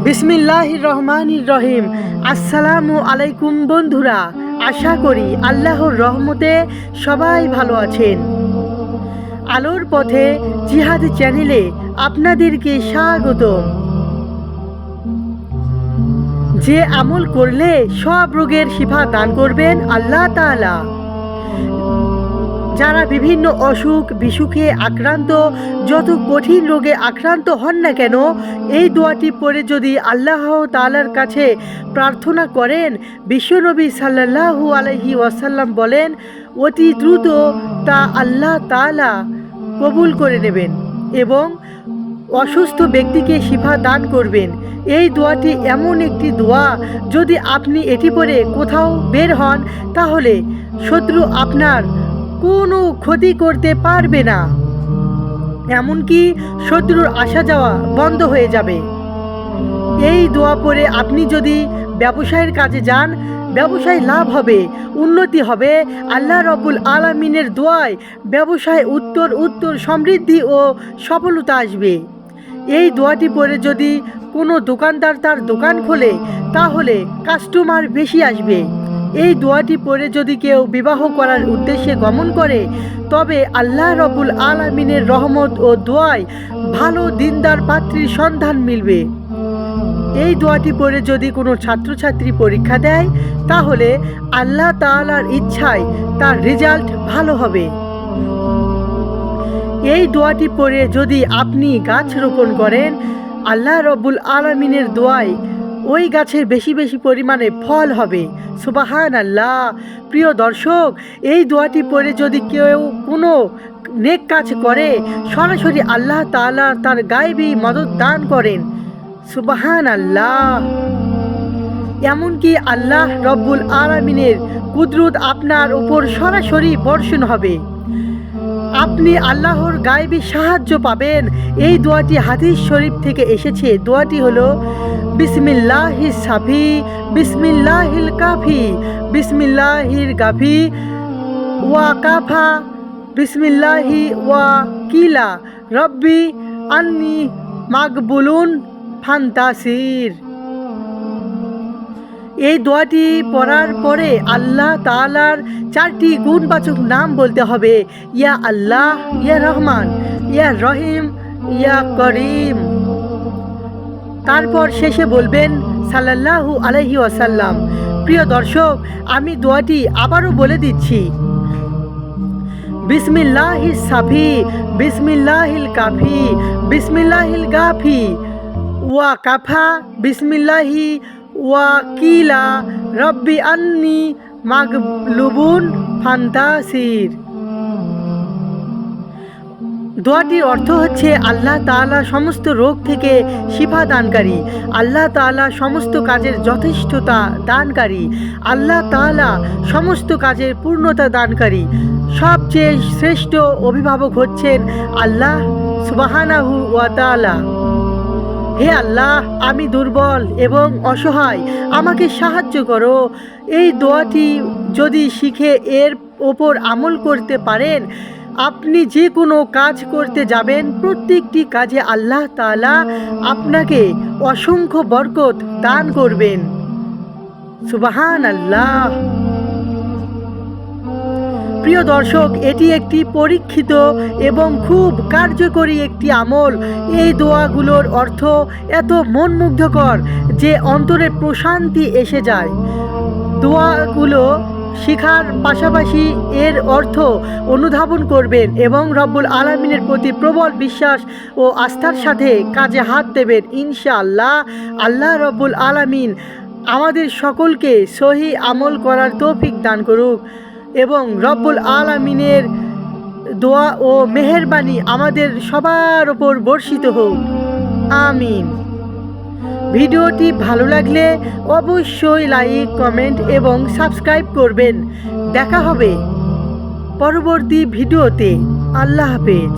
বিসমিল্লাহির রহমানির রহিম। আসসালামু আলাইকুম বন্ধুরা, আশা করি আল্লাহর রহমতে সবাই ভালো আছেন। আলোর পথে জিহাদ চ্যানেলে আপনাদেরকে স্বাগতম। যে আমল করলে সব রোগের শিফা দান করবেন আল্লাহ তাআলা। যারা বিভিন্ন অসুখ বিসুখে আক্রান্ত, যত কঠিন রোগে আক্রান্ত হন না কেন, এই দোয়াটি পড়ে যদি আল্লাহ তাআলার কাছে প্রার্থনা করেন, বিশ্বনবী সাল্লাল্লাহু আলাইহি ওয়াসাল্লাম বলেন অতি দ্রুত তা আল্লাহ তাআলা কবুল করে নেবেন এবং অসুস্থ ব্যক্তিকে শিফা দান করবেন। এই দোয়াটি এমন একটি দোয়া, যদি আপনি এটি পড়ে কোথাও বের হন তাহলে শত্রু আপনার কোনো ক্ষতি করতে পারবে না, এমনকি শত্রুর আসা যাওয়া বন্ধ হয়ে যাবে। এই দোয়া পড়ে আপনি যদি ব্যবসায়ের কাজে যান, ব্যবসায় লাভ হবে, উন্নতি হবে। আল্লাহ রাব্বুল আলামিনের দোয়ায় ব্যবসায় উত্তর সমৃদ্ধি ও সফলতা আসবে। এই দোয়াটি পড়ে যদি কোনো দোকানদার তার দোকান খোলে তাহলে কাস্টমার বেশি আসবে। এই দোয়াটি পড়ে যদি কেউ বিবাহ করার উদ্দেশ্যে গমন করে, তবে আল্লাহ রাব্বুল আলামিনের রহমত ও দোয়ায় ভালো দিনদার পাত্রীর সন্ধান মিলবে। এই দোয়াটি পড়ে যদি কোনো ছাত্রছাত্রী পরীক্ষা দেয় তাহলে আল্লাহ তাআলার ইচ্ছায় তার রেজাল্ট ভালো হবে। এই দোয়াটি পড়ে যদি আপনি গাছ রোপণ করেন, আল্লাহ রাব্বুল আলামিনের দোয়ায় ওই গাছের বেশি বেশি পরিমাণে ফল হবে। সুবহানাল্লাহ। প্রিয় দর্শক, এই দোয়াটি পড়ে যদি কেউ কোনো নেক কাজ করে, সরাসরি আল্লাহ তাআলা তার গায়েবী মদত দান করেন। সুবহানাল্লাহ। এমনকি আল্লাহ রাব্বুল আলামিনের কুদরত আপনার উপর সরাসরি বর্ষণ হবে, আপনি আল্লাহর গায়েবী সাহায্য পাবেন। এই দোয়াটি হাদিস শরীফ থেকে এসেছে। দোয়াটি হলো বিসমিল্লাহিস সাফি বিসমিল্লাহিল কাফি বিসমিল্লাহির গাফি ওয়া কাফা বিসমিল্লাহি ওয়া কিলা রব্বি আন্নি মাকবুলুন ফান্তাসির। এই দোয়াটি পড়ার পরে আল্লাহ তাআলার 4টি গুণবাচক নাম বলতে হবে, ইয়া আল্লাহ, ইয়া রহমান, ইয়া রহিম, ইয়া করিম। তারপর শেষে বলবেন সাল্লাল্লাহু আলাইহি ওয়াসাল্লাম। প্রিয় দর্শক, আমি দোয়াটি আবারও বলে দিচ্ছি। বিসমিল্লাহিস সাফি বিসমিল্লাহিল কাফি বিসমিল্লাহিল গাফি ওয়া কাফা বিসমিল্লাহি ওয়া কিলা রব্বি আন্নি মাগলুবুন ফান্তাসির। দোয়াটির অর্থ হচ্ছে আল্লাহ তাআলা সমস্ত রোগ থেকে শিফা দানকারী, আল্লাহ তাআলা সমস্ত কাজের যথেষ্টতা দানকারী, আল্লাহ তাআলা সমস্ত কাজের পূর্ণতা দানকারী। সবচেয়ে শ্রেষ্ঠ অভিভাবক হচ্ছেন আল্লাহ সুবহানাহু ওয়া তাআলা। হে আল্লাহ, আমি দুর্বল এবং অসহায়, আমাকে সাহায্য করো। এই দোয়াটি যদি শিখে এর ওপর আমল করতে পারেন, আপনি যে কোনো কাজ করতে যাবেন, প্রত্যেকটি কাজে আল্লাহ তাআলা আপনাকে অসংখ্য বরকত দান করবেন। সুবহানাল্লাহ। প্রিয় দর্শক, এটি একটি পরীক্ষিত এবং খুব কার্যকরী একটি আমল। এই দোয়াগুলোর অর্থ এত মনমুগ্ধকর যে অন্তরে প্রশান্তি এসে যায়। দোয়াগুলো শিখার পাশাপাশি এর অর্থ অনুধাবন করবেন এবং রব্বুল আলামিনের প্রতি প্রবল বিশ্বাস ও আস্থার সাথে কাজে হাত দেবেন। ইনশাআল্লাহ আল্লাহ রব্বুল আলামিন আমাদের সকলকে সহি আমল করার তৌফিক দান করুক এবং রব্বুল আলামিনের দোয়া ও মেহেরবানি আমাদের সবার ওপর বর্ষিত হোক। আমিন। ভিডিওটি ভালো লাগলে অবশ্যই লাইক, কমেন্ট এবং সাবস্ক্রাইব করবেন। দেখা হবে পরবর্তী ভিডিওতে। আল্লাহ হাফেজ।